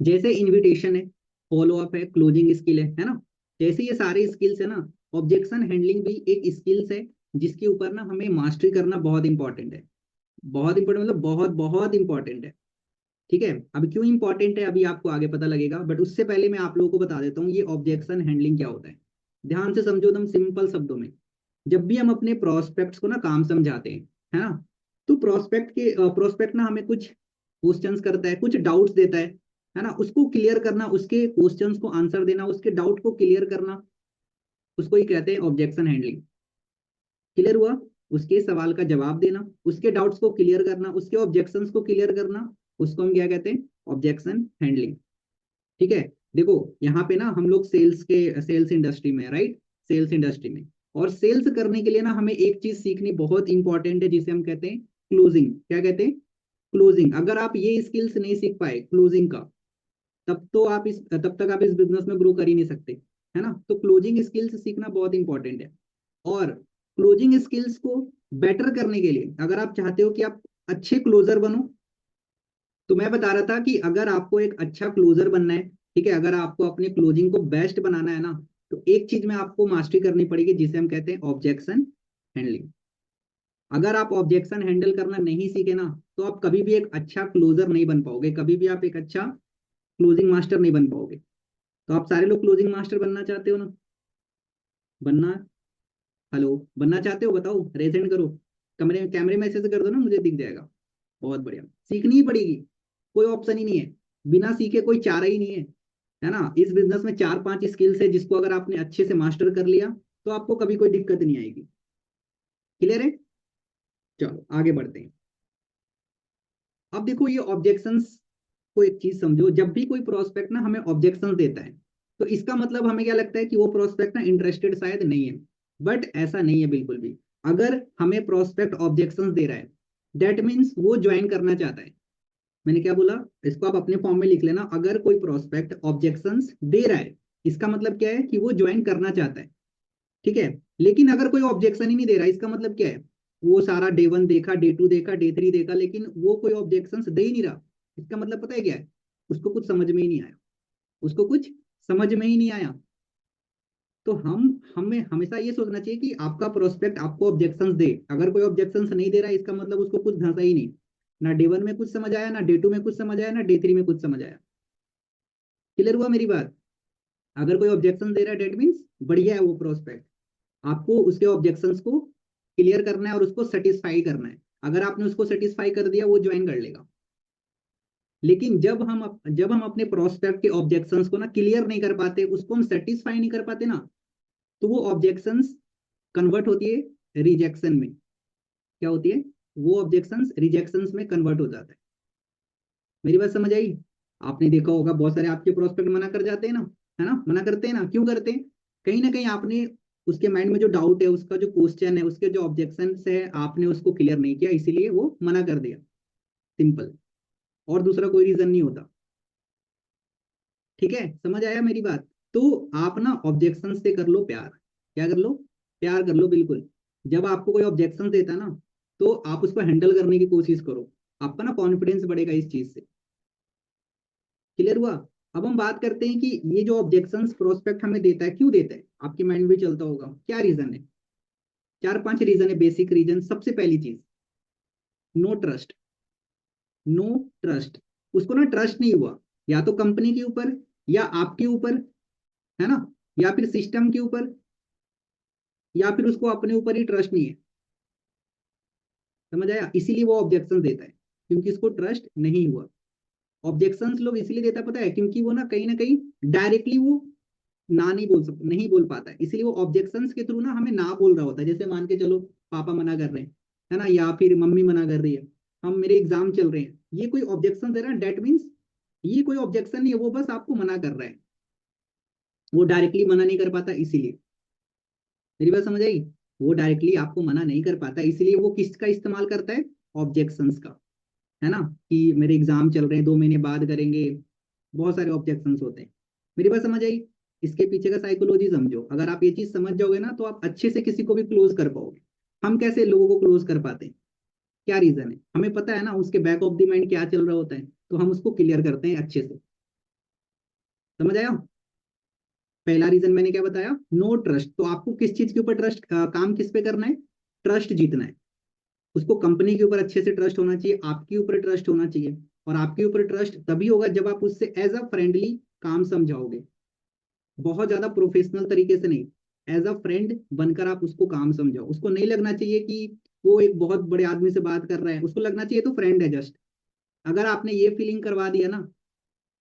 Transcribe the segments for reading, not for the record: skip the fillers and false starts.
जैसे इनविटेशन है, follow up है, क्लोजिंग स्किल है ना। जैसे ये सारे स्किल्स है ना, ऑब्जेक्शन हैंडलिंग भी एक स्किल्स है जिसके ऊपर ना हमें मास्टरी करना बहुत इंपॉर्टेंट है। बहुत इंपॉर्टेंट मतलब बहुत बहुत इंपॉर्टेंट है। ठीक है, अब क्यों इंपॉर्टेंट है अभी आपको आगे पता लगेगा, बट उससे पहले मैं आप लोगों को बता देता हूँ ये ऑब्जेक्शन हैंडलिंग क्या होता है। ध्यान से समझो एकदम सिंपल शब्दों में। जब भी हम अपने प्रोस्पेक्ट्स को ना काम समझाते हैं, है ना, तो प्रोस्पेक्ट ना हमें कुछ क्वेश्चंस करता है, कुछ डाउट्स देता है ना, उसको क्लियर करना, उसके क्वेश्चंस को आंसर देना, उसके डाउट को क्लियर करना, उसको ही कहते हैं ऑब्जेक्शन हैंडलिंग। क्लियर हुआ? उसके सवाल का जवाब देना, उसके डाउट्स को क्लियर करना, उसके ऑब्जेक्शंस को क्लियर करना, उसको हम क्या कहते हैं? Objection handling. ठीक है। देखो, यहाँ पे ना हम लोग सेल्स इंडस्ट्री में, राइट, सेल्स इंडस्ट्री में, और सेल्स करने के लिए ना हमें एक चीज सीखनी बहुत इंपॉर्टेंट है जिसे हम कहते हैं क्लोजिंग। क्या कहते हैं? क्लोजिंग। अगर आप ये स्किल्स नहीं सीख पाए क्लोजिंग का, तब तक आप इस बिजनेस में ग्रो कर ही नहीं सकते, है ना। तो क्लोजिंग स्किल्स सीखना बहुत इंपॉर्टेंट है। और क्लोजिंग स्किल्स को बेटर करने के लिए अगर आप चाहते हो कि आप अच्छे क्लोजर बनो, तो मैं बता रहा था कि अगर आपको एक अच्छा क्लोजर बनना है, ठीक है, अगर आपको अपने क्लोजिंग को बेस्ट बनाना है ना, तो एक चीज में आपको मास्टरी करनी पड़ेगी जिसे हम कहते हैं ऑब्जेक्शन हैंडलिंग। अगर आप ऑब्जेक्शन हैंडल करना नहीं सीखे ना, तो आप कभी भी एक अच्छा क्लोजर नहीं बन पाओगे, कभी भी आप एक अच्छा क्लोजिंग मास्टर नहीं बन पाओगे। तो आप सारे लोग क्लोजिंग मास्टर बनना चाहते हो ना? बनना, हेलो, बनना चाहते हो? बताओ, रेजेंट करो। कमरे कैमरे में ऐसे से कर दो ना, मुझे दिख जाएगा। बहुत बढ़िया। सीखनी ही पड़ेगी, कोई ऑप्शन ही नहीं है। बिना सीखे कोई चारा ही नहीं है ना। इस बिजनेस में चार पांच स्किल्स है जिसको अगर आपने अच्छे से मास्टर कर लिया, तो आपको कभी कोई दिक्कत नहीं आएगी। क्लियर है? चलो आगे बढ़ते हैं। अब देखो ये ऑब्जेक्शंस को एक चीज समझो, जब भी कोई प्रोस्पेक्ट ना हमें ऑब्जेक्शंस देता है, तो इसका मतलब हमें क्या लगता है कि वो प्रोस्पेक्ट ना इंटरेस्टेड शायद नहीं है। बट ऐसा नहीं है बिल्कुल भी। अगर हमें प्रोस्पेक्ट ऑब्जेक्शंस दे रहा है, दैट मीन्स वो ज्वाइन करना चाहता है। मैंने क्या बोला? इसको आप अपने फॉर्म में लिख लेना, अगर कोई प्रोस्पेक्ट ऑब्जेक्शंस दे रहा है, इसका मतलब क्या है कि वो ज्वाइन करना चाहता है। ठीक है। लेकिन अगर कोई ऑब्जेक्शन ही नहीं दे रहा, इसका मतलब क्या है? वो सारा डे वन देखा, डे टू देखा, डे थ्री देखा, लेकिन वो कोई ऑब्जेक्शन दे ही नहीं रहा। इसका मतलब पता है क्या है? उसको कुछ समझ में ही नहीं आया। उसको कुछ समझ में ही नहीं आया। तो हमें हमेशा ये सोचना चाहिए कि आपका प्रोस्पेक्ट आपको ऑब्जेक्शंस दे। अगर कोई ऑब्जेक्शंस नहीं दे रहा है, इसका मतलब उसको कुछ धंसा ही नहीं। ना डे वन में कुछ समझ आया, ना डे टू में कुछ समझ आया, ना डे थ्री में कुछ समझ आया। क्लियर हुआ मेरी बात? अगर कोई ऑब्जेक्शन दे रहा है, डेट मीन्स बढ़िया है वो प्रोस्पेक्ट। आपको उसके ऑब्जेक्शंस को क्लियर करना है और उसको सेटिस्फाई करना है। अगर आपने उसको सेटिस्फाई कर दिया, वो ज्वाइन कर लेगा। लेकिन जब हम अपने प्रोस्पेक्ट के ऑब्जेक्शंस को ना क्लियर नहीं कर पाते, उसको हम सेटिस्फाई नहीं कर पाते ना, तो वो ऑब्जेक्शंस कन्वर्ट होती है रिजेक्शन में। क्या होती है? वो ऑब्जेक्शंस रिजेक्शंस में कन्वर्ट हो जाता है। मेरी बात समझ आई? आपने देखा होगा बहुत सारे आपके प्रोस्पेक्ट मना कर जाते हैं ना, है ना, मना करते हैं ना। क्यों करते हैं? कहीं ना कहीं आपने उसके माइंड में जो डाउट है, उसका जो क्वेश्चन है, उसके जो ऑब्जेक्शन है, आपने उसको क्लियर नहीं किया, इसीलिए वो मना कर दिया। सिंपल। और दूसरा कोई रीजन नहीं होता। ठीक है, समझ आया मेरी बात? तो आप ना ऑब्जेक्शन से कर लो प्यार। क्या कर लो? प्यार कर लो, बिल्कुल। जब आपको कोई ऑब्जेक्शन देता है ना, तो आप उसको हैंडल करने की कोशिश करो। आपका ना कॉन्फिडेंस बढ़ेगा इस चीज से। क्लियर हुआ? अब हम बात करते हैं कि ये जो ऑब्जेक्शंस प्रोस्पेक्ट हमें देता है, क्यों देता है? आपके माइंड में चलता होगा क्या रीजन है। चार पांच रीजन है, बेसिक रीजन। सबसे पहली चीज, नो ट्रस्ट। No trust. उसको ना ट्रस्ट नहीं हुआ, या तो कंपनी के ऊपर, या आपके ऊपर, है ना, या फिर सिस्टम के ऊपर, या फिर उसको अपने ऊपर ही ट्रस्ट नहीं है। समझ आया? इसीलिए वो ऑब्जेक्शन देता है, क्योंकि इसको ट्रस्ट नहीं हुआ। ऑब्जेक्शंस लोग इसलिए देता पता है, क्योंकि वो ना कहीं डायरेक्टली वो ना नहीं बोल पाता है, इसीलिए वो ऑब्जेक्शंस के थ्रू ना हमें ना बोल रहा होता है। जैसे मान के चलो, पापा मना कर रहे हैं, है ना, या फिर मम्मी मना कर रही है, हम मेरे एग्जाम चल रहे हैं, ये कोई ऑब्जेक्शन दे रहा है, डेट मीन्स ये कोई ऑब्जेक्शन नहीं है, वो बस आपको मना कर रहा है। वो डायरेक्टली मना नहीं कर पाता इसीलिए। मेरी बात समझ आई? वो डायरेक्टली आपको मना नहीं कर पाता, इसलिए वो किसका इस्तेमाल करता है? ऑब्जेक्शंस का। है ना, कि मेरे एग्जाम चल रहे हैं, 2 महीने बाद करेंगे। बहुत सारे ऑब्जेक्शंस होते हैं। मेरी बात समझ आई? इसके पीछे का साइकोलॉजी समझो। अगर आप ये चीज समझ जाओगे ना, तो आप अच्छे से किसी को भी क्लोज कर पाओगे। हम कैसे लोगों को क्लोज कर पाते हैं? क्या रीजन है? हमें पता है ना उसके बैक ऑफ द माइंड क्या चल रहा होता है, तो हम उसको क्लियर करते हैं अच्छे से। समझ आया? पहला रीजन मैंने क्या बताया, नो ट्रस्ट। तो आपको किस चीज के ऊपर ट्रस्ट, काम किस पे करना है, ट्रस्ट जीतना है। उसको कंपनी के ऊपर अच्छे से ट्रस्ट होना चाहिए, आपके ऊपर ट्रस्ट होना चाहिए। और आपके ऊपर ट्रस्ट तभी होगा जब आप उससे एज अ फ्रेंडली काम समझाओगे, बहुत ज्यादा प्रोफेशनल तरीके से नहीं, एज अ फ्रेंड बनकर आप उसको काम समझाओ। उसको नहीं लगना चाहिए कि वो एक बहुत बड़े आदमी से बात कर रहा है, उसको लगना चाहिए तो फ्रेंड है जस्ट। अगर आपने ये फीलिंग करवा दिया ना,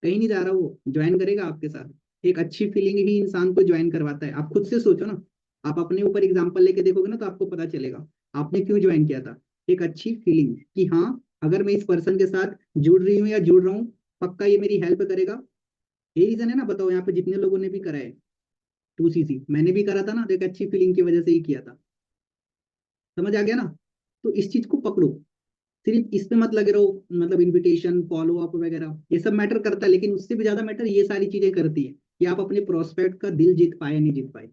कहीं नहीं जा रहा, वो ज्वाइन करेगा आपके साथ। एक अच्छी फीलिंग ही इंसान को ज्वाइन करवाता है। आप खुद से सोचो ना, आप अपने ऊपर एग्जाम्पल लेके देखोगे ना, तो आपको पता चलेगा आपने क्यों ज्वाइन किया था। एक अच्छी फीलिंग कि हाँ, अगर मैं इस पर्सन के साथ जुड़ रही हूँ या जुड़ रहा हूँ, पक्का ये मेरी हेल्प करेगा। ये रीजन है ना। बताओ यहाँ पे जितने लोगों ने भी करा है 2CC, मैंने भी करा था ना, तो एक अच्छी फीलिंग की वजह से ही किया था। समझ आ गया ना? तो इस चीज को पकड़ो, सिर्फ इस पे मत लगे रहो। मतलब इनविटेशन, फॉलो अप वगैरह ये सब मैटर करता है, लेकिन उससे भी ज्यादा मैटर ये सारी चीजें करती है कि आप अपने प्रोस्पेक्ट का दिल जीत पाए या नहीं जीत पाए।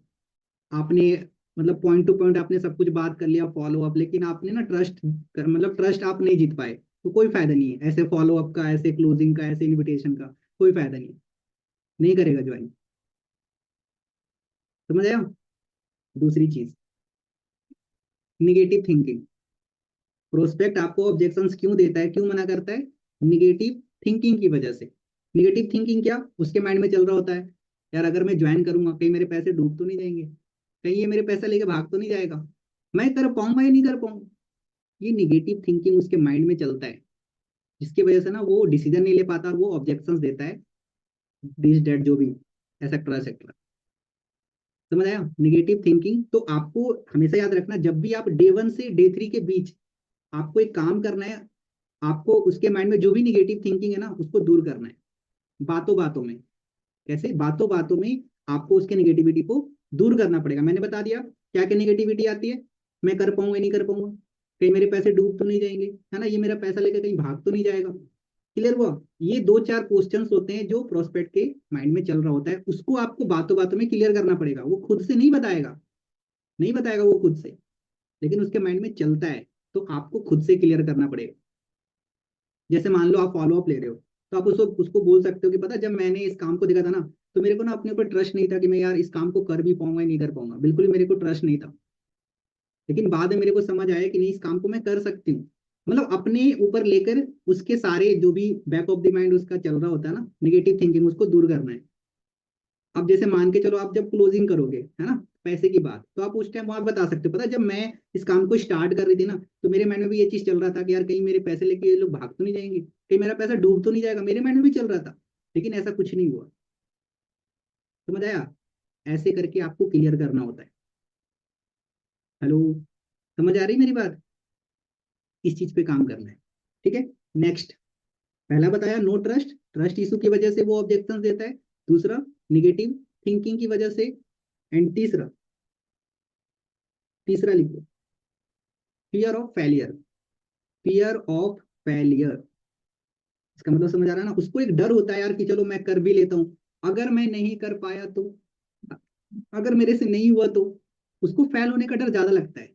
आपने मतलब पॉइंट टू पॉइंट आपने सब कुछ बात कर लिया, फॉलो अप, लेकिन आपने ना ट्रस्ट, मतलब ट्रस्ट आप नहीं जीत पाए, तो कोई फायदा नहीं है ऐसे फॉलो अप का, ऐसे क्लोजिंग का, ऐसे इन्विटेशन का। कोई फायदा नहीं है, नहीं करेगा ज्वाइन। समझ आया? दूसरी चीज, निगेटिव थिंकिंग। प्रोस्पेक्ट आपको ऑब्जेक्शंस क्यों देता है, क्यों मना करता है? निगेटिव थिंकिंग की वजह से। निगेटिव थिंकिंग क्या, उसके माइंड में चल रहा होता है, यार अगर मैं ज्वाइन करूंगा कहीं मेरे पैसे डूब तो नहीं जाएंगे, कहीं ये मेरे पैसा लेके भाग तो नहीं जाएगा, मैं कर पाऊंगा या नहीं कर पाऊंगा। ये निगेटिव थिंकिंग उसके माइंड में चलता है, जिसकी वजह से ना वो डिसीजन नहीं ले पाता और वो ऑब्जेक्शंस देता है, दिस डेट जो भी, एक्सेट्रा एक्सेट्रा। समझ आया? Negative thinking. तो आपको हमेशा याद रखना, जब भी आप डे 1 से डे 3 के बीच आपको एक काम करना है, आपको उसके माइंड में जो भी निगेटिव थिंकिंग है ना, उसको दूर करना है, बातों बातों में। कैसे? बातों बातों में आपको उसके निगेटिविटी को दूर करना पड़ेगा। मैंने बता दिया क्या क्या निगेटिविटी आती है, मैं कर पाऊंगा नहीं कर पाऊंगा, कहीं मेरे पैसे डूब तो नहीं जाएंगे, है ना, ये मेरा पैसा लेकर कहीं भाग तो नहीं जाएगा। क्लियर हुआ? ये 2-4 क्वेश्चंस होते हैं जो प्रोस्पेक्ट के माइंड में चल रहा होता है, उसको आपको बातों बातों में क्लियर करना पड़ेगा। वो खुद से नहीं बताएगा, नहीं बताएगा वो खुद से, लेकिन उसके माइंड में चलता है, तो आपको खुद से क्लियर करना पड़ेगा। जैसे मान लो आप फॉलो अप ले रहे हो, तो आप उसको उसको बोल सकते हो कि पता है, जब मैंने इस काम को देखा था ना, तो मेरे को ना अपने ऊपर ट्रस्ट नहीं था कि मैं यार इस काम को कर भी पाऊंगा या नहीं कर पाऊंगा, बिल्कुल ही मेरे को ट्रस्ट नहीं था। लेकिन बाद में मेरे को समझ आया कि नहीं, इस काम को मैं कर सकती हूँ। मतलब अपने ऊपर लेकर उसके सारे जो भी बैक ऑफ द माइंड उसका चल रहा होता है ना निगेटिव थिंकिंग, उसको दूर करना है। अब जैसे मान के चलो, आप जब क्लोजिंग करोगे, है ना, पैसे की बात, तो आप उस टाइम वहां बता सकते हो, पता है, जब मैं इस काम को स्टार्ट कर रही थी ना, तो मेरे माइंड में भी ये चीज चल रहा था कि यार कहीं मेरे पैसे लेके ये लोग भाग तो नहीं जाएंगे, कहीं मेरा पैसा डूब तो नहीं जाएगा, मेरे माइंड में भी चल रहा था। लेकिन ऐसा कुछ नहीं हुआ। समझ आया? ऐसे करके आपको क्लियर करना होता है। हेलो, समझ आ रही मेरी बात? इस चीज पे काम करना है। ठीक है। नेक्स्ट, पहला बताया नो ट्रस्ट, ट्रस्ट इशू की वजह से वो ऑब्जेक्शन देता है। दूसरा, निगेटिव थिंकिंग की वजह से। एंड तीसरा, तीसरा लिखो, fear of failure. Fear of failure, इसका मतलब समझ आ रहा है ना? उसको एक डर होता है यार कि चलो मैं कर भी लेता हूँ, अगर मैं नहीं कर पाया तो, अगर मेरे से नहीं हुआ तो, उसको फेल होने का डर ज्यादा लगता है।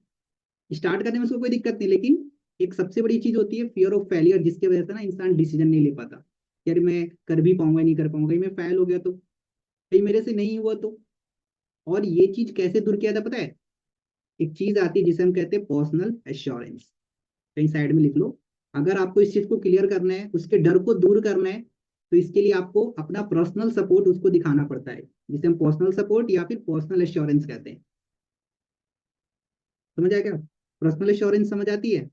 स्टार्ट करने में उसको कोई दिक्कत नहीं, लेकिन एक सबसे बड़ी चीज होती है फियर ऑफ फेलियर, जिसकी वजह से ना इंसान डिसीजन नहीं ले पाता। यार मैं कर भी पाऊंगा नहीं कर पाऊंगा, कहीं मैं फेल हो गया तो, कहीं मेरे से नहीं हुआ तो। और ये चीज कैसे दूर किया था पता है? एक चीज आती है जिसे हम कहते हैं पर्सनल एश्योरेंस, कहीं साइड में लिख लो। अगर आपको इस चीज को क्लियर करना है, उसके डर को दूर करना है, तो इसके लिए आपको अपना पर्सनल सपोर्ट उसको दिखाना पड़ता है, जिसे हम पर्सनल सपोर्ट या फिर पर्सनल एश्योरेंस कहते हैं। समझ आया क्या? पर्सनल एश्योरेंस समझ आती है?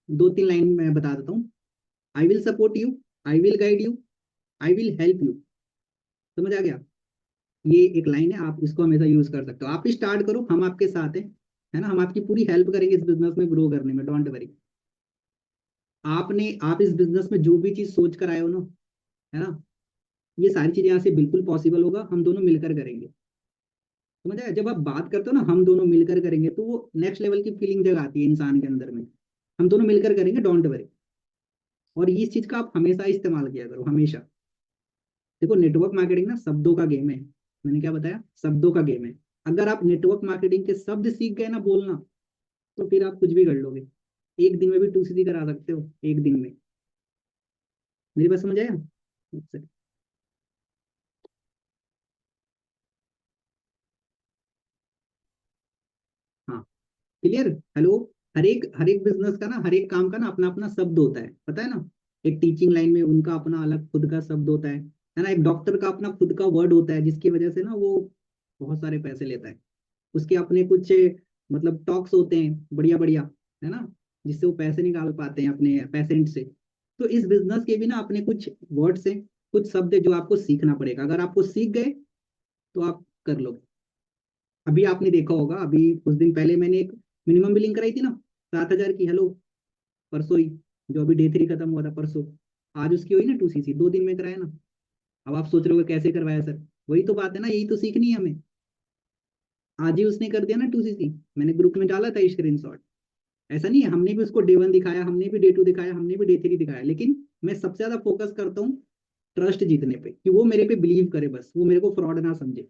2-3 लाइन में बता देता हूँ। I will support you, I will guide you, I will help you. समझ आ गया? ये एक लाइन है, आप इसको हमेशा यूज कर सकते हो। आप स्टार्ट करो, हम आपके साथ हैं, है ना, हम आपकी पूरी हेल्प करेंगे इस बिजनेस में ग्रो करने में, डोंट वरी। आप इस बिजनेस में जो भी चीज सोच कर आए हो ना, है ना, ये सारी चीजें यहाँ से बिल्कुल पॉसिबल होगा, हम दोनों मिलकर करेंगे। समझ आया? जब आप बात करते हो ना हम दोनों मिलकर करेंगे, तो वो नेक्स्ट लेवल की फीलिंग जग आती है इंसान के अंदर में। हम दोनों मिलकर करेंगे, डोंट वरी। और इस चीज का आप हमेशा इस्तेमाल किया करो, हमेशा। देखो, नेटवर्क मार्केटिंग ना शब्दों का गेम है। मैंने क्या बताया? शब्दों का गेम है। अगर आप नेटवर्क मार्केटिंग के शब्द सीख गए ना बोलना, तो फिर आप कुछ भी कर लोगे। एक दिन में भी 2CD करा सकते हो, एक दिन में। मेरी बात समझ आया? क्लियर? हेलो। हर एक बिजनेस का ना, हर एक काम का ना अपना अपना शब्द होता है, पता है ना? एक टीचिंग लाइन में उनका अपना अलग खुद का शब्द होता है ना? एक डॉक्टर का अपना खुद का वर्ड होता है, जिसकी वजह से ना वो बहुत सारे पैसे लेता है। उसके अपने कुछ मतलब टॉक्स होते हैं बढ़िया बढ़िया, है ना? जिससे वो पैसे निकाल पाते हैं अपने पेशेंट से। तो इस बिजनेस के भी ना अपने कुछ वर्ड्स हैं, कुछ शब्द है जो आपको सीखना पड़ेगा। अगर आपको सीख गए तो आप कर लोगे। अभी आपने देखा होगा, अभी कुछ दिन पहले मैंने एक मिनिमम बिलिंग कराई थी ना, 7,000 की। हेलो। परसों ही, जो अभी डे 3 खत्म हुआ था परसों, आज उसकी हुई ना 2 CC, 2 दिन में कराया ना। अब आप सोच रहे हो कैसे करवाया सर? वही तो बात है ना, यही तो सीखनी है हमें। आज ही उसने कर दिया ना 2 CC। मैंने ग्रुप में डाला था स्क्रीनशॉट। ऐसा नहीं है, हमने भी उसको डे 1 दिखाया, हमने भी डे 2 दिखाया, हमने भी डे 3 दिखाया, लेकिन मैं सबसे ज्यादा फोकस करता हूँ ट्रस्ट जीतने पे, कि वो मेरे पे बिलीव करे, बस वो मेरे को फ्रॉड ना समझे।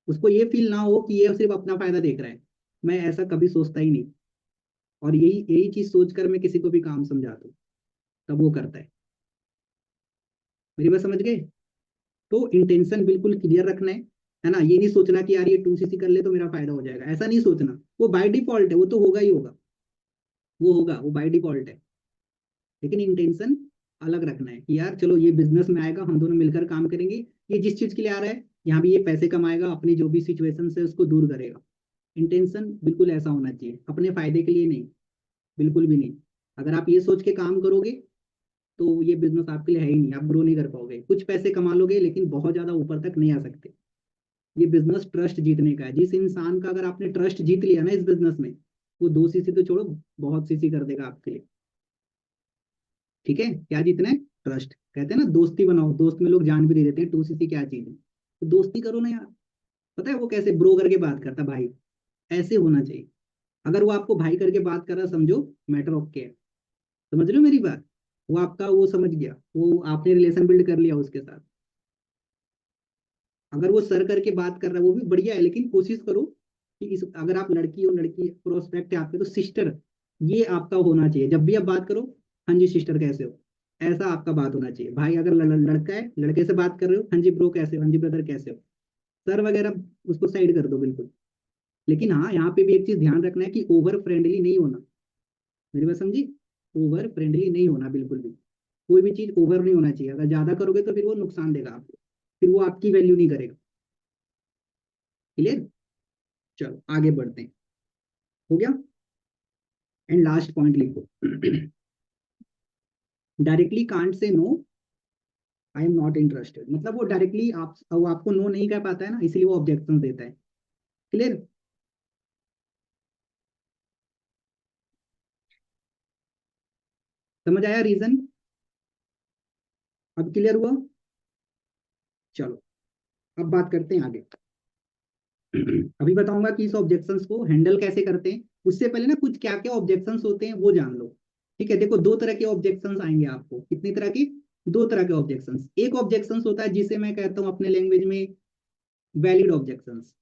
उसको ये फील ना हो कि ये सिर्फ अपना फायदा देख रहा है। मैं ऐसा कभी सोचता ही नहीं। और यही यही चीज सोचकर मैं किसी को भी काम समझाता हूँ, तब वो करता है। मेरी बात समझ गए? तो इंटेंशन बिल्कुल क्लियर रखना है ना? ये नहीं सोचना कि यार ये 2 CC कर ले तो मेरा फायदा हो जाएगा, ऐसा नहीं सोचना। वो बाय डिफॉल्ट है, वो तो होगा ही होगा। वो होगा, वो बाय डिफॉल्ट है। लेकिन इंटेंशन अलग रखना है कि यार चलो ये बिजनेस में आएगा, हम दोनों मिलकर काम करेंगे। ये जिस चीज के लिए आ रहा है, यहाँ भी ये पैसे कमाएगा, अपनी जो भी सिचुएशन है उसको दूर करेगा। इंटेंशन बिल्कुल ऐसा होना चाहिए, अपने फायदे के लिए नहीं, बिल्कुल भी नहीं। अगर आप ये सोच के काम करोगे तो ये बिजनेस आपके लिए है ही नहीं, आप ग्रो नहीं कर पाओगे। कुछ पैसे कमा लोगे लेकिन बहुत ज्यादा ऊपर तक नहीं आ सकते। ये बिजनेस ट्रस्ट जीतने का है। जिस इंसान का अगर आपने ट्रस्ट जीत लिया ना इस बिजनेस में, वो 2 CC तो छोड़ो, बहुत CC कर देगा आपके लिए। ठीक है? क्या जीतना है? ट्रस्ट। कहते हैं ना दोस्ती बनाओ, दोस्त में लोग जान भी दे देते हैं 2 CC क्या चीज है। तो दोस्ती करो ना यार। पता है वो कैसे ब्रो करके बात करता, भाई। ऐसे होना चाहिए। अगर वो आपको भाई करके बात कर रहा, समझो मैटर ऑफ केयर। समझ रहे हो मेरी बात? वो आपका वो समझ गया, वो आपने रिलेशन बिल्ड कर लिया उसके साथ। अगर वो सर करके बात कर रहा है वो भी बढ़िया है, लेकिन कोशिश करो कि इस, अगर आप लड़की हो, लड़की प्रोस्पेक्ट है आपके, तो सिस्टर ये आपका होना चाहिए। जब भी आप बात करो, हाँ जी सिस्टर कैसे हो, ऐसा आपका बात होना चाहिए। भाई अगर लड़का है, लड़के से बात कर रहे हो, हाँ जी ब्रो कैसे हो, हाँ जी ब्रदर कैसे हो। सर वगैरह उसको साइड कर दो बिल्कुल। लेकिन हाँ, यहाँ पे भी एक चीज ध्यान रखना है कि ओवर फ्रेंडली नहीं होना। मेरी बात समझी? ओवर फ्रेंडली नहीं होना बिल्कुल भी। कोई भी चीज ओवर नहीं होना चाहिए। अगर ज्यादा करोगे तो फिर वो नुकसान देगा आपको, फिर वो आपकी वैल्यू नहीं करेगा। क्लियर? चलो आगे बढ़ते हैं। हो गया? एंड लास्ट पॉइंट लिखो। Directly can't say no, I am not interested. मतलब वो डायरेक्टली वो आपको नो नहीं कह पाता है ना, इसलिए वो ऑब्जेक्शन देता है। क्लियर? समझ आया रीजन? अब क्लियर हुआ? चलो अब बात करते हैं आगे। अभी बताऊंगा कि इस ऑब्जेक्शंस को हैंडल कैसे करते हैं। उससे पहले ना कुछ क्या क्या ऑब्जेक्शंस होते हैं वो जान लो। ठीक है? देखो, दो तरह के ऑब्जेक्शंस आएंगे आपको। कितनी तरह की? दो तरह के ऑब्जेक्शंस। एक ऑब्जेक्शंस होता है जिसे मैं कहता हूं अपने लैंग्वेज में वैलिड ऑब्जेक्शंस।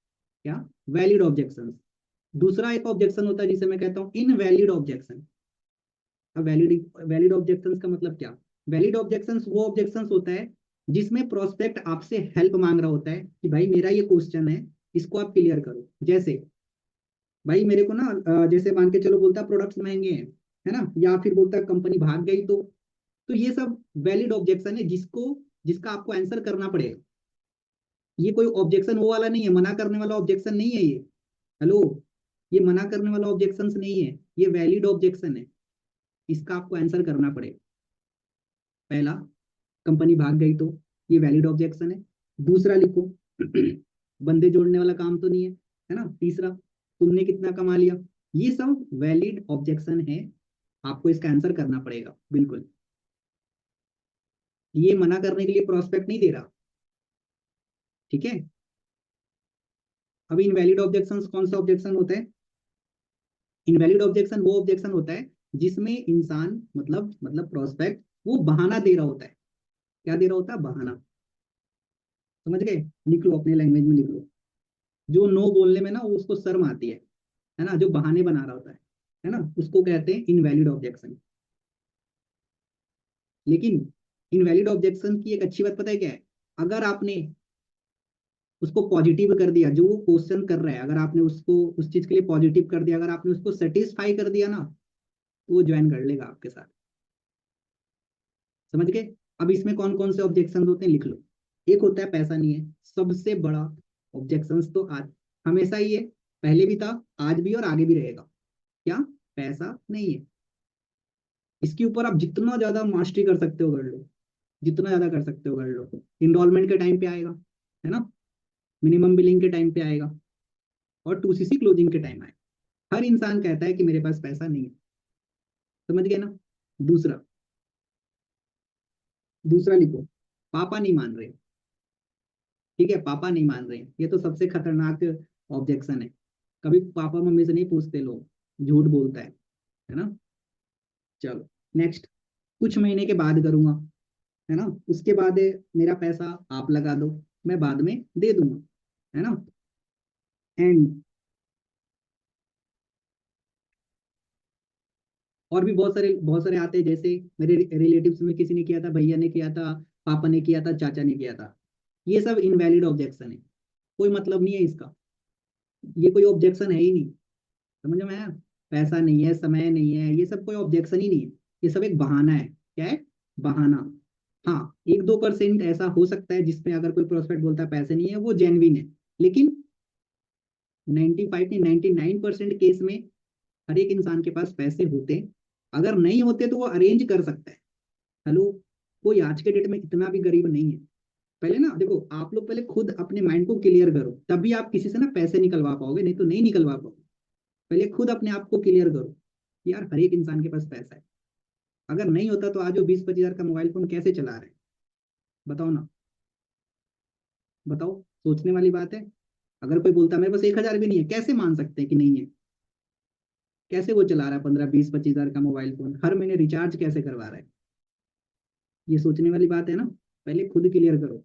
क्या? Valid objections. दूसरा एक ऑब्जेक्शन होता है जिसे मैं कहता हूं इनवैलिड ऑब्जेक्शन। अब वैलिड वैलिड ऑब्जेक्शंस का मतलब क्या? वैलिड ऑब्जेक्शंस वो ऑब्जेक्शंस होता है जिसमें प्रोस्पेक्ट आपसे हेल्प मांग रहा होता है कि भाई मेरा ये क्वेश्चन है, इसको आप क्लियर करो। जैसे भाई मेरे को ना जैसे मान के चलो बोलता प्रोडक्ट्स महंगे हैं, है ना? या फिर बोलता कंपनी भाग गई तो ये सब वैलिड ऑब्जेक्शन है, जिसका आपको आंसर करना पड़ेगा। ये कोई ऑब्जेक्शन वो वाला नहीं है, मना करने वाला ऑब्जेक्शन नहीं है ये। हेलो। ये मना करने वाला ऑब्जेक्शन नहीं है, ये वैलिड ऑब्जेक्शन है। इसका आपको आंसर करना पड़ेगा। पहला, कंपनी भाग गई तो ये वैलिड ऑब्जेक्शन है। दूसरा लिखो, बंदे जोड़ने वाला काम तो नहीं है ना? तीसरा, तुमने कितना कमा लिया। ये सब वैलिड ऑब्जेक्शन है, आपको इसका आंसर करना पड़ेगा बिल्कुल। ये मना करने के लिए प्रोस्पेक्ट नहीं दे रहा। ठीक है? अब इनवैलिड ऑब्जेक्शन कौन सा ऑब्जेक्शन होता है? इनवैलिड ऑब्जेक्शन वो ऑब्जेक्शन होता है जिसमें इंसान मतलब प्रोस्पेक्ट वो बहाना दे रहा होता है। क्या दे रहा होता है? बहाना। समझ गए? लिख लो, अपने लैंग्वेज में लिख लो। जो नो बोलने में ना वो उसको शर्म आती है ना, जो बहाने बना रहा होता है ना, उसको कहते हैं इनवैलिड ऑब्जेक्शन। लेकिन इनवैलिड ऑब्जेक्शन की एक अच्छी बात पता है क्या है? अगर आपने उसको पॉजिटिव कर दिया, जो वो क्वेश्चन कर रहा है, अगर आपने उसको उस चीज के लिए पॉजिटिव कर दिया, अगर आपने उसको सेटिस्फाई कर दिया ना, तो वो ज्वाइन कर लेगा आपके साथ। समझ गए? अब इसमें कौन कौन से ऑब्जेक्शन होते हैं लिख लो। एक होता है पैसा नहीं है, सबसे बड़ा ऑब्जेक्शन तो आज हमेशा ही है, पहले भी था, आज भी और आगे भी रहेगा। क्या? पैसा नहीं है। इसके ऊपर आप जितना ज्यादा मास्टरी कर सकते हो कर लो, जितना ज्यादा कर सकते हो कर लो। इनरोलमेंट के टाइम पे आएगा, है ना, मिनिमम बिलिंग के टाइम पे आएगा, और 2CC क्लोजिंग के टाइम आएगा। हर इंसान कहता है कि मेरे पास पैसा नहीं है। समझ गए ना? दूसरा, दूसरा लिखो, पापा नहीं मान रहे। ठीक है, पापा नहीं मान रहे, ये तो सबसे खतरनाक ऑब्जेक्शन है। कभी पापा मम्मी से नहीं पूछते लोग, झूठ बोलता है ना। चलो नेक्स्ट, कुछ महीने के बाद करूंगा, है ना, उसके बाद मेरा पैसा आप लगा दो, मैं बाद में दे दूंगा, है ना। एंड और भी बहुत सारे आते हैं, जैसे मेरे रिलेटिव्स में किसी ने किया था, भैया ने किया था, पापा ने किया था, चाचा ने किया था। ये सब इनवैलिड ऑब्जेक्शन है, कोई मतलब नहीं है इसका, ये कोई ऑब्जेक्शन है ही नहीं। समझ में आया? पैसा नहीं है, समय नहीं है, ये सब कोई ऑब्जेक्शन ही नहीं है, ये सब एक बहाना है। क्या है? बहाना। हाँ, 1-2% ऐसा हो सकता है जिसमें अगर कोई प्रोस्पेक्ट बोलता है पैसे नहीं है, वो जेन्युइन है, लेकिन 95 नहीं 99% केस में हर एक इंसान के पास पैसे होते हैं। अगर नहीं होते तो वो अरेंज कर सकता है। हेलो, कोई आज के डेट में इतना भी गरीब नहीं है। पहले ना देखो, आप लोग पहले खुद अपने माइंड को क्लियर करो, तभी आप किसी से ना पैसे निकलवा पाओगे, नहीं तो नहीं निकलवा पाओगे। पहले खुद अपने आप को क्लियर करो कि यार हर एक इंसान के पास पैसा है। अगर नहीं होता तो आज वो 20-25 हजार का मोबाइल फोन कैसे चला रहे हैं? बताओ ना, बताओ, सोचने वाली बात है। अगर कोई बोलता है मेरे पास 1,000 भी नहीं है, कैसे मान सकते हैं कि नहीं है? कैसे वो चला रहा है 15-20-25 हजार का मोबाइल फोन, हर महीने रिचार्ज कैसे करवा रहा है? ये सोचने वाली बात है ना। पहले खुद क्लियर करो,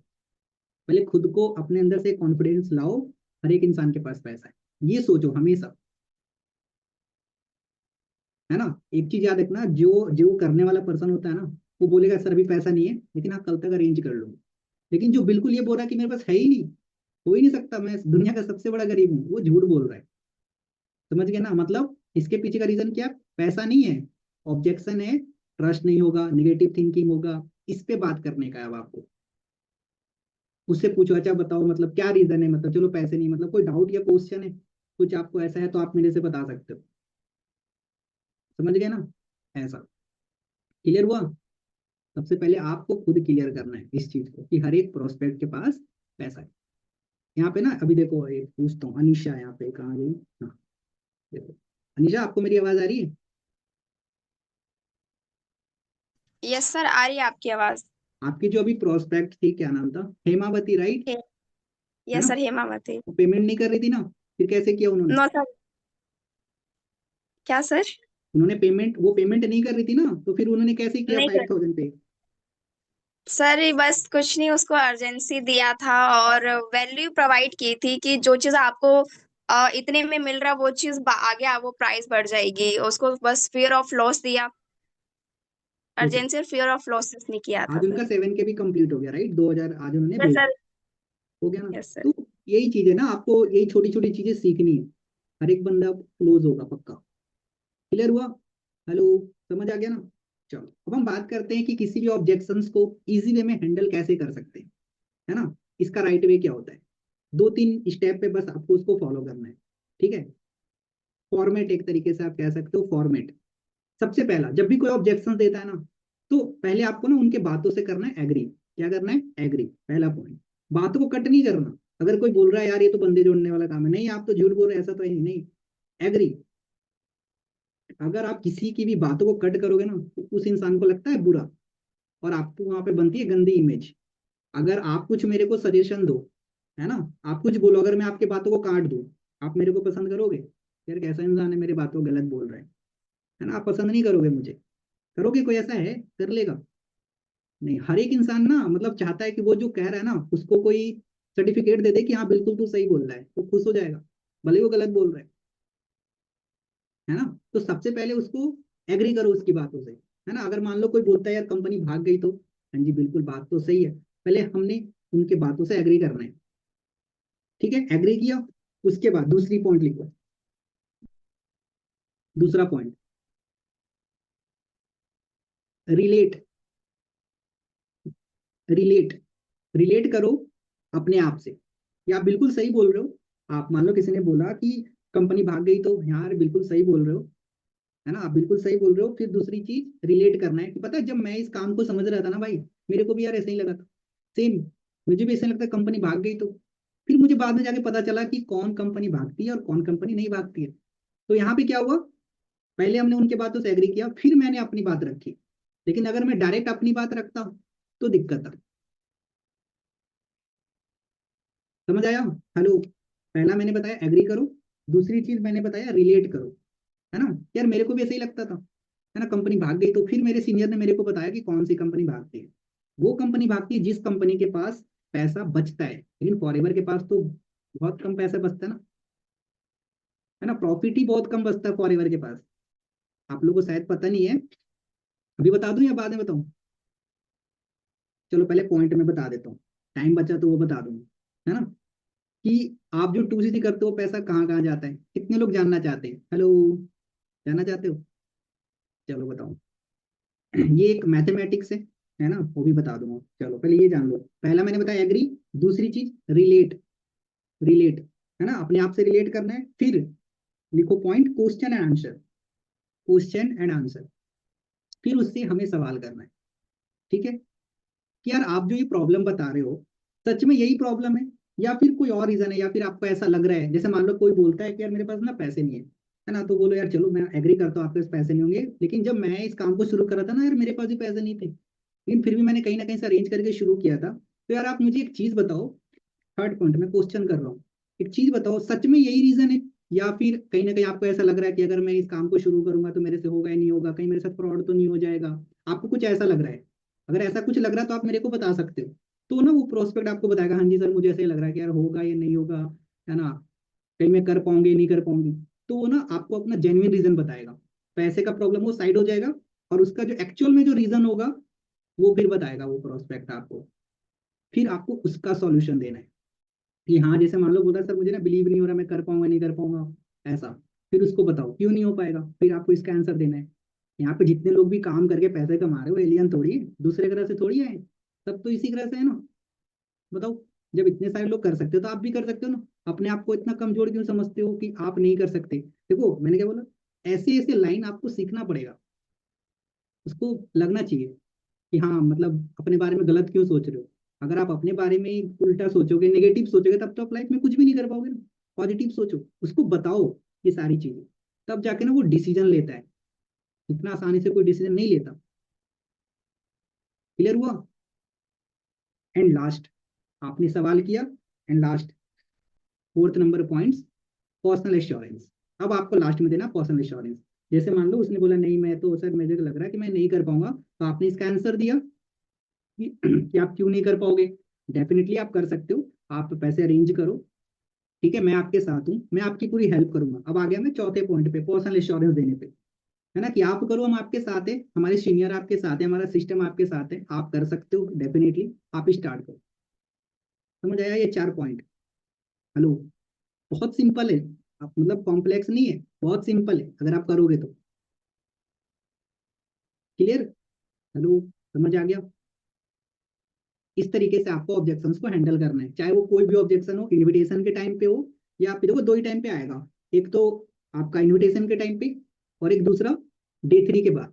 पहले खुद को अपने अंदर से कॉन्फिडेंस लाओ, हर एक इंसान के पास पैसा है, ये सोचो हमेशा, है ना। एक चीज याद रखना, जो जो करने वाला पर्सन होता है ना, वो बोलेगा सर अभी पैसा नहीं है, लेकिन आप कल तक अरेंज कर लो। लेकिन जो बिल्कुल ये बोल रहा है कि मेरे पास है ही नहीं, हो ही नहीं सकता, मैं दुनिया का सबसे बड़ा गरीब हूँ, वो झूठ बोल रहा है। समझ गए ना? मतलब इसके पीछे का रीजन क्या है? पैसा नहीं है, ऑब्जेक्शन है, ट्रस्ट नहीं होगा, निगेटिव थिंकिंग होगा। इस पे बात करने का है अब आपको। उससे पूछो अच्छा बताओ मतलब क्या रीजन है, मतलब चलो पैसे नहीं, मतलब कोई डाउट या क्वेश्चन है, कुछ आपको ऐसा है तो आप मेरे से बता सकते हो। समझ गए ना? ऐसा क्लियर हुआ? सबसे पहले आपको खुद क्लियर करना है इस चीज को कि हर एक प्रोस्पेक्ट के पास पैसा है। यहाँ पे ना अभी देखो, एक पूछता हूँ, अनिशा यहाँ पे कहाँ गई? हाँ, देखो, अनिशा आपको मेरी आवाज आ रही है? यस सर, आ रही है आपकी आवाज। आपकी जो अभी प्रोस्पेक्ट थी, क्या नाम था, हेमावती राइट? हे, है यस ना? सर, हेमावती। पेमेंट नहीं कर रही थी ना, फिर कैसे किया उन्होंने? No sir. क्या सर? उन्होंने पेमेंट, वो पेमेंट नहीं कर रही थी ना, तो फिर उन्होंने कैसे किया नहीं कर 5,000 पे? सर, ये बस कुछ नहीं, उसको अर्जेंसी दिया था और वैल्यू प्रोवाइड की थी कि जो चीज आपको इतने में मिल रहा वो चीज आगे वो प्राइस बढ़ जाएगी, उसको बस फियर ऑफ लॉस दिया। ओके, अर्जेंसी और फियर ऑफ लॉसेस नहीं किया था आज उनका सर। 7K भी कंप्लीट हो गया राइट, 2,000 आज उन्होंने यस भेज, सर। हो गया ना। Yes sir. तो यही चीज है ना, आपको यही छोटी छोटी चीजें सीखनी है, हर एक बंदा क्लोज होगा पक्का। क्लियर हुआ? हेलो, समझ आ गया ना? चलो अब हम बात करते हैं कि किसी भी ऑब्जेक्शंस को इजी वे में हैंडल कैसे कर सकते हैं, है ना। इसका राइट वे क्या होता है? 2-3 स्टेप पे बस आपको उसको फॉलो करना है। ठीक है, फॉर्मेट, एक तरीके से आप कह सकते हो फॉर्मेट। सबसे पहला, जब भी कोई ऑब्जेक्शन देता है ना, तो पहले आपको ना उनके बातों से करना है एग्री। क्या करना है? एग्री, पहला पॉइंट। बातों को कट नहीं करना। अगर कोई बोल रहा है यार ये तो बंदे जोड़ने वाला काम है, नहीं आप तो झूठ बोल रहे हैं, ऐसा तो है ही नहीं। एग्री। अगर आप किसी की भी बातों को कट करोगे ना, तो उस इंसान को लगता है बुरा, और आपको वहां पे बनती है गंदी इमेज। अगर आप कुछ मेरे को सजेशन दो, है ना, आप कुछ बोलो, अगर मैं आपकी बातों को काट दूं, आप मेरे को पसंद करोगे? यार कैसा इंसान है, मेरी बातों को गलत बोल रहा है ना, आप पसंद नहीं करोगे मुझे। करोगे? कोई ऐसा है कर लेगा? नहीं। हर एक इंसान ना मतलब चाहता है कि वो जो कह रहा है ना, उसको कोई सर्टिफिकेट दे दे कि हाँ बिल्कुल तू सही बोल रहा है, तो खुश हो जाएगा, भले ही वो गलत बोल रहा है ना। तो सबसे पहले उसको एग्री करो उसकी बातों से, है ना। अगर मान लो कोई बोलता है यार कंपनी भाग गई, तो हाँ जी बिल्कुल बात तो सही है, पहले हमने उनके बातों से एग्री करना है। ठीक है, एग्री किया। उसके बाद दूसरी पॉइंट लिखो, दूसरा पॉइंट, रिलेट। रिलेट, रिलेट करो अपने आप से, या आप बिल्कुल सही बोल रहे हो। आप मान लो किसी ने बोला कि कंपनी भाग गई, तो यार बिल्कुल सही बोल रहे हो, है ना, आप बिल्कुल सही बोल रहे हो। फिर दूसरी चीज रिलेट करना है कि पता है जब मैं इस काम को समझ रहा था ना भाई, मेरे को भी यार ऐसा ही लगा था, सेम, मुझे भी ऐसा लगता है कंपनी भाग गई। तो फिर मुझे बाद में जाके पता चला कि कौन कंपनी भागती है और कौन कंपनी नहीं भागती है। तो यहाँ पे क्या हुआ, पहले हमने उनके बातों से एग्री किया, फिर मैंने अपनी बात रखी। लेकिन अगर मैं डायरेक्ट अपनी बात रखता तो दिक्कत था। समझ आया? हेलो, पहला मैंने बताया एग्री करो, दूसरी चीज मैंने बताया रिलेट करो, है ना। यार मेरे को भी ऐसा ही लगता था, है ना, कंपनी भाग गई। तो फिर मेरे सीनियर ने मेरे को बताया कि कौन सी कंपनी भागती है। वो कंपनी भागती है जिस कंपनी के पास पैसा बचता है, लेकिन फॉरएवर के पास तो बहुत कम पैसा बचता है ना, है ना, प्रॉफिट ही बहुत कम बचता है फॉरएवर के पास। आप लोगों को शायद पता नहीं है, अभी बता दूं या बाद में बताऊं? चलो पहले पॉइंट में बता देता हूँ, टाइम बचा तो वो बता दूंगा, है ना। कि आप जो 2CC करते हो, पैसा कहाँ कहाँ जाता है, कितने लोग जानना चाहते हैं? हेलो, जानना चाहते हो? चलो बताओ। ये एक मैथमेटिक्स है ना, वो भी बता दूंगा। चलो पहले ये जान लो, पहला मैंने बताया एग्री, दूसरी चीज रिलेट। रिलेट, है ना, अपने आप से रिलेट करना है। फिर लिखो point, question and answer. Question and answer, फिर उससे हमें सवाल करना है। ठीक है, कि यार आप जो ये प्रॉब्लम बता रहे हो, सच में यही प्रॉब्लम है, या फिर कोई और रीजन है, या फिर आपको ऐसा लग रहा है। जैसे मान लो कोई बोलता है कि यार मेरे पास ना पैसे नहीं है ना, तो बोलो यार चलो मैं एग्री करता हूँ आपके पास पैसे नहीं होंगे, लेकिन जब मैं इस काम को शुरू करा था ना यार, मेरे पास भी पैसे नहीं थे, लेकिन फिर भी मैंने कहीं ना कहीं से अरेंज करके शुरू किया था। तो यार आप मुझे एक चीज बताओ, थर्ड पॉइंट में क्वेश्चन कर रहा हूँ, एक चीज बताओ सच में यही रीजन है, या फिर कहीं ना कहीं आपको ऐसा लग रहा है कि अगर मैं इस काम को शुरू करूंगा तो मेरे से होगा ही नहीं होगा, कहीं मेरे साथ फ्रॉड तो नहीं हो जाएगा। आपको कुछ ऐसा लग रहा है? अगर ऐसा कुछ लग रहा है तो आप मेरे को बता सकते हो। तो ना वो प्रोस्पेक्ट आपको बताएगा, हाँ जी सर मुझे ऐसा ही लग रहा है कि यार होगा या नहीं होगा, है ना, कहीं मैं कर पाऊंगी नहीं कर पाऊंगी। तो वो ना आपको अपना जेन्युइन रीजन बताएगा। पैसे का प्रॉब्लम वो साइड हो जाएगा, और उसका जो एक्चुअल में जो रीजन होगा वो फिर बताएगा वो प्रोस्पेक्ट आपको। फिर आपको उसका सॉल्यूशन देना है। कि हाँ, जैसे मान लो बोला सर मुझे ना बिलीव नहीं हो रहा, मैं कर पाऊंगा नहीं कर पाऊंगा, ऐसा। फिर उसको बताओ क्यों नहीं हो पाएगा, फिर आपको इसका आंसर देना है। यहाँ पे जितने लोग भी काम करके पैसे कमा रहे हो, एलियन थोड़ी है, दूसरे ग्रह से थोड़ी आए, सब तो इसी ग्रह से है ना। बताओ, जब इतने सारे लोग कर सकते हो तो आप भी कर सकते हो ना। अपने आप को इतना कमजोर क्यों समझते हो कि आप नहीं कर सकते? देखो मैंने क्या बोला, ऐसे ऐसे लाइन आपको सीखना पड़ेगा, उसको लगना चाहिए कि हाँ मतलब अपने बारे में गलत क्यों सोच रहे हो। अगर आप अपने बारे में ही उल्टा सोचोगे, नेगेटिव सोचोगे, तब तो आप लाइफ में कुछ भी नहीं कर पाओगे ना। पॉजिटिव सोचो, उसको बताओ ये सारी चीजें, तब जाके ना वो डिसीजन लेता है। इतना आसानी से कोई डिसीजन नहीं लेता। क्लियर हुआ? एंड लास्ट, आपने सवाल किया, and last fourth number points, personal assurance. अब आपको लास्ट में देना पर्सनल एश्योरेंस। जैसे मान लो उसने बोला नहीं मैं तो सर मुझे लग रहा है कि मैं नहीं कर पाऊंगा, तो आपने इसका आंसर दिया कि आप क्यों नहीं कर पाओगे। डेफिनेटली आप कर सकते हो, आप पैसे अरेंज करो। ठीक है, मैं आपके साथ हूँ, मैं आपकी पूरी हेल्प करूंगा। अब आ गया मैं चौथे पॉइंट पे, पर्सनल इंश्योरेंस देने पे, है ना, कि आप करो हम आपके साथ है, हमारे सीनियर आपके साथ है, हमारा सिस्टम आपके साथ है, आप कर सकते हो डेफिनेटली। आप स्टार्ट करो। समझ आया ये 4 पॉइंट? हेलो, बहुत सिंपल है, आप मतलब कॉम्प्लेक्स नहीं है, बहुत सिंपल है अगर आप करोगे तो। क्लियर? हेलो, समझ आ गया? इस तरीके से आपको ऑब्जेक्शंस को हैंडल करना है, चाहे वो कोई भी ऑब्जेक्शन हो, इनविटेशन के टाइम पे हो, या फिर देखो दो ही टाइम पे आएगा। एक तो आपका इनविटेशन के टाइम पे, और एक दूसरा डे 3 के बाद।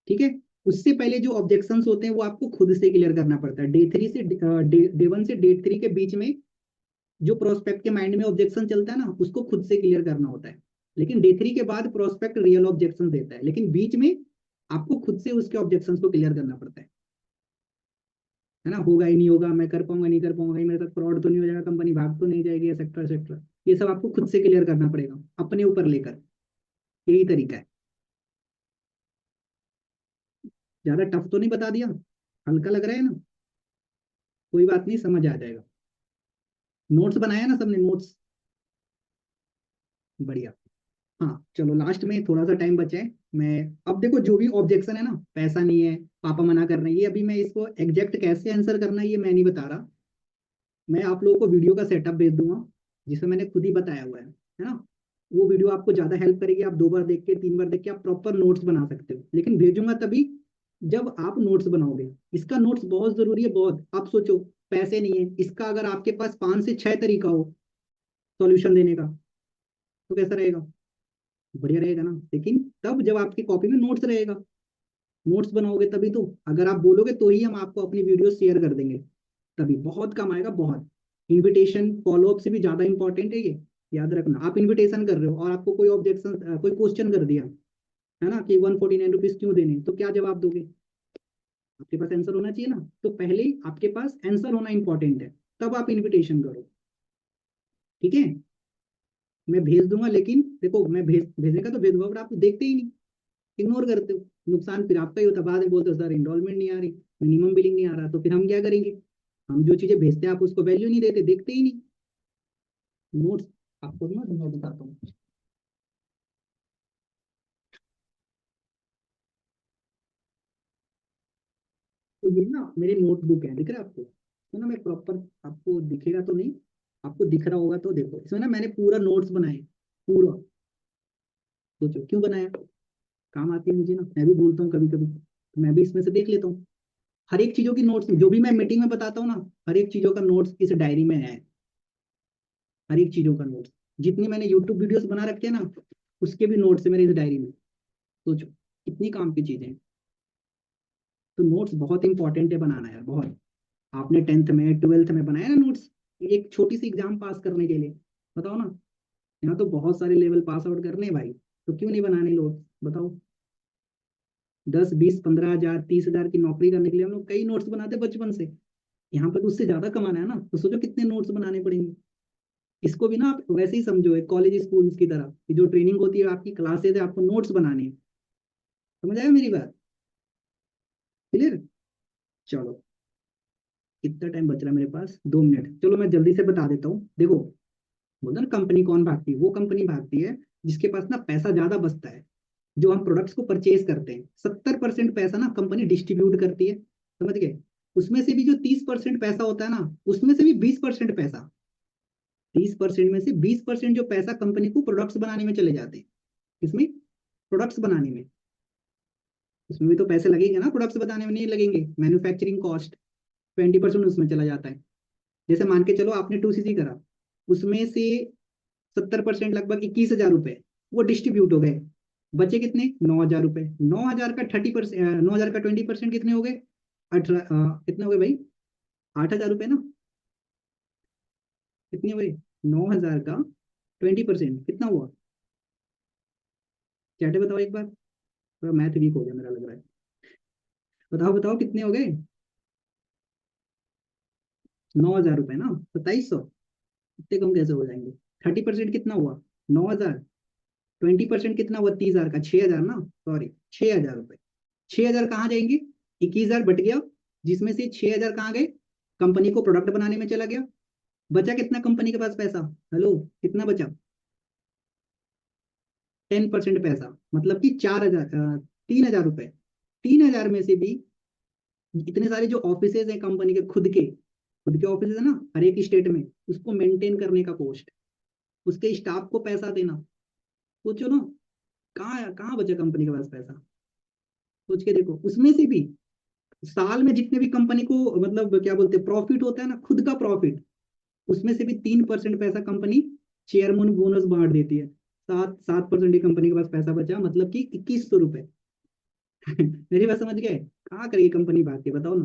ठीक है, उससे पहले जो ऑब्जेक्शंस होते हैं वो आपको खुद से क्लियर करना पड़ता है। डे 3 से डे 1 से डे 3 के बीच में जो प्रोस्पेक्ट के माइंड में ऑब्जेक्शन चलता है ना, उसको खुद से क्लियर करना होता है। लेकिन डे 3 के बाद प्रोस्पेक्ट रियल ऑब्जेक्शन देता है, लेकिन बीच में आपको खुद से उसके ऑब्जेक्शन को क्लियर करना पड़ता है ना। होगा ही नहीं होगा, मैं कर पाऊंगा नहीं कर पाऊंगा, कहीं मेरे साथ फ्रॉड तो नहीं हो जाएगा, कंपनी भाग तो नहीं जाएगी, एक्सेट्रा एक्सेट्रा। ये सब आपको खुद से क्लियर करना पड़ेगा, अपने ऊपर लेकर। यही तरीका है। ज्यादा टफ तो नहीं बता दिया? हल्का लग रहा है ना? कोई बात नहीं, समझ आ जाएगा। नोट्स बनाया ना सबने, नोट्स? बढ़िया। हाँ चलो, लास्ट में थोड़ा सा टाइम बचा है। मैं अब देखो जो भी ऑब्जेक्शन है ना, पैसा नहीं है, पापा मना कर रहे हैं, ये अभी मैं इसको एग्जैक्ट कैसे आंसर करना है ये मैं नहीं बता रहा। मैं आप लोगों को वीडियो का सेटअप भेज दूंगा जिसमें मैंने खुद ही बताया हुआ है ना। वो वीडियो आपको ज्यादा हेल्प करेगी। आप 2 बार देख के 3 बार देख के आप प्रॉपर नोट्स बना सकते हो, लेकिन भेजूंगा तभी जब आप नोट्स बनाओगे। इसका नोट्स बहुत जरूरी है, बहुत। आप सोचो, पैसे नहीं है इसका, अगर आपके पास 5 से 6 तरीका हो सॉल्यूशन देने का तो कैसा रहेगा? बढ़िया रहेगा ना। लेकिन तब जब आपकी कॉपी में नोट्स रहेगा, नोट्स बनाओगे तभी तो। अगर आप बोलोगे तो ही हम आपको अपनी वीडियो शेयर कर देंगे, तभी बहुत कम आएगा, बहुत। इनविटेशन फॉलोअप से भी ज्यादा इंपॉर्टेंट है ये, याद रखना। आप इनविटेशन कर रहे हो और आपको कोई ऑब्जेक्शन, कोई क्वेश्चन कर दिया है ना कि 149 रुपीज क्यों देने, तो क्या जवाब दोगे? आपके पास आंसर होना चाहिए ना। तो पहले ही आपके पास आंसर होना इंपॉर्टेंट है, तब आप इनविटेशन करो। ठीक है, मैं भेज दूंगा, लेकिन देखो मैं भेजने का तो भेज दूंगा, बट आप देखते ही नहीं, इग्नोर करते हो। नुकसान फिर आपका ही होता है। बाद में बोलते हो सर इनरोलमेंट नहीं आ रही, मिनिमम बिलिंग नहीं आ रहा, तो फिर हम क्या करेंगे? हम जो चीजें भेजते हैं आप उसको वैल्यू नहीं देते, देखते ही नहीं। नोट्स आपको ना मैं बताता हूँ। तो ये ना मेरे नोटबुक है, दिख रहा है आपको? तो ना मैं प्रॉपर, आपको दिखेगा तो नहीं, आपको दिख रहा होगा तो देखो, इसमें ना मैंने पूरा नोट्स बनाए, पूरा। सोचो क्यों बनाया? काम आती है मुझे ना, मैं भी बोलता हूँ कभी कभी, तो मैं भी इसमें से देख लेता हूँ। हर एक चीजों की नोट्स जो भी मैं मीटिंग में बताता हूँ ना, हर एक चीजों का नोट्स इस डायरी में है। हर एक चीजों का नोट्स, जितनी मैंने यूट्यूब वीडियोस बना रखे हैं ना, उसके भी नोट्स है मेरे इस डायरी में। सोचो कितनी काम की चीजें हैं। तो नोट्स बहुत इंपॉर्टेंट है बनाना यार, बहुत। आपने 10th में 12th में बनाया ना नोट्स, एक छोटी सी एग्जाम पास करने के लिए, बताओ ना। यहाँ तो बहुत सारे लेवल पास आउट करने हैं भाई, तो क्यों नहीं बनाने नोट्स, बताओ। 10, 20, 15 हजार, 30 हजार की नौकरी करने के लिए हम लोग कई नोट्स बनाते हैं बचपन से। यहाँ पर तो उससे ज्यादा कमाना है ना, तो सोचो कितने नोट्स बनाने पड़ेंगे। इसको भी ना आप वैसे ही समझो, एक कॉलेज स्कूल की तरह कि जो ट्रेनिंग होती है, आपकी क्लासेज है, आपको नोट्स बनाने हैं। समझ आया मेरी बात? क्लियर? चलो, कितना टाइम बच रहा है मेरे पास? 2 मिनट। चलो मैं जल्दी से बता देता हूँ। देखो, बोलते ना कंपनी कौन भागती है? वो कंपनी भागती है जिसके पास ना पैसा ज्यादा बचता है। जो हम प्रोडक्ट्स को परचेज करते हैं, 70% पैसा ना कंपनी डिस्ट्रीब्यूट करती है, समझ गए? उसमें से भी जो 30% पैसा होता है ना, उसमें से भी 20% पैसा, 30% में से 20% जो पैसा कंपनी को प्रोडक्ट्स बनाने में चले जाते हैं। इसमें प्रोडक्ट्स बनाने में, उसमें भी तो पैसे लगेंगे ना, प्रोडक्ट्स बनाने में नहीं लगेंगे? मैन्युफैक्चरिंग कॉस्ट 20% उसमें चला जाता है। जैसे मान के चलो आपने 2cc करा, उसमें से 70% लगभग 21 हजार रुपए वो डिस्ट्रीब्यूट हो गए। बचे कितने? 9 हजार रुपए। 9 हजार का 30%, 9 हजार का 20% कितने हो गए? 18, कितने हो गए भाई? 8 हजार रुपए ना। कितने हुए? 9 हजार का 20% कितना हुआ? चैटे बताओ एक बार, थोड़ा मैथ वीक हो गया मेरा लग रहा है। बताओ बताओ कितने हो गए? 9 हजार रुपए ना, 2700। इतने कम कैसे हो जाएंगे? 30% कितना हुआ? 9 हजार। 20% कितना हुआ? 30 हजार का 6 हजार ना, सॉरी, 6 हजार रुपए। 6 हजार कहाँ जाएंगे? 21 हजार बट गया, जिसमें से 6 हजार कहाँ गए? कंपनी को प्रोडक्ट बनाने में चला गया। बचा कितना कंपनी के पास पैसा? हेलो, कितना बचा? 10% पैसा, मतलब कि 4 हजार, 3 हजार रुपए। 3 हजार में से भी इतने सारे जो ऑफिसेज हैं कंपनी के, खुद के ऑफिस है ना हर एक स्टेट में, उसको मेंटेन करने का कॉस्ट, उसके स्टाफ को पैसा देना। सोचो ना, कहाँ कहाँ बचा कंपनी के पास पैसा? सोच के देखो। उसमें से भी साल में जितने भी कंपनी को, मतलब क्या बोलते हैं, प्रॉफिट होता है ना, खुद का प्रॉफिट, उसमें से भी 3% पैसा कंपनी चेयरमैन बोनस बांट देती है। 7-7% ही कंपनी के पास पैसा बचा, मतलब कि 2100 रुपए। मेरी बात समझ गए? कहाँ करेगी कंपनी भाग के, बताओ ना।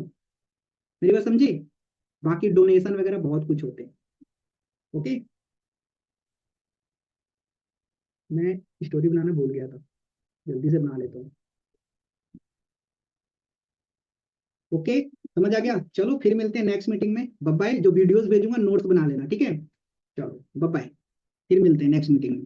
मेरी बात समझे? बाकी डोनेशन वगैरह बहुत कुछ होते हैं। ओके, मैं स्टोरी बनाना भूल गया था, जल्दी से बना लेता हूँ। ओके, समझ आ गया? चलो फिर मिलते हैं नेक्स्ट मीटिंग में। Bye bye. जो वीडियोस भेजूंगा नोट्स बना लेना, ठीक है? चलो बाय बाय, फिर मिलते हैं नेक्स्ट मीटिंग में।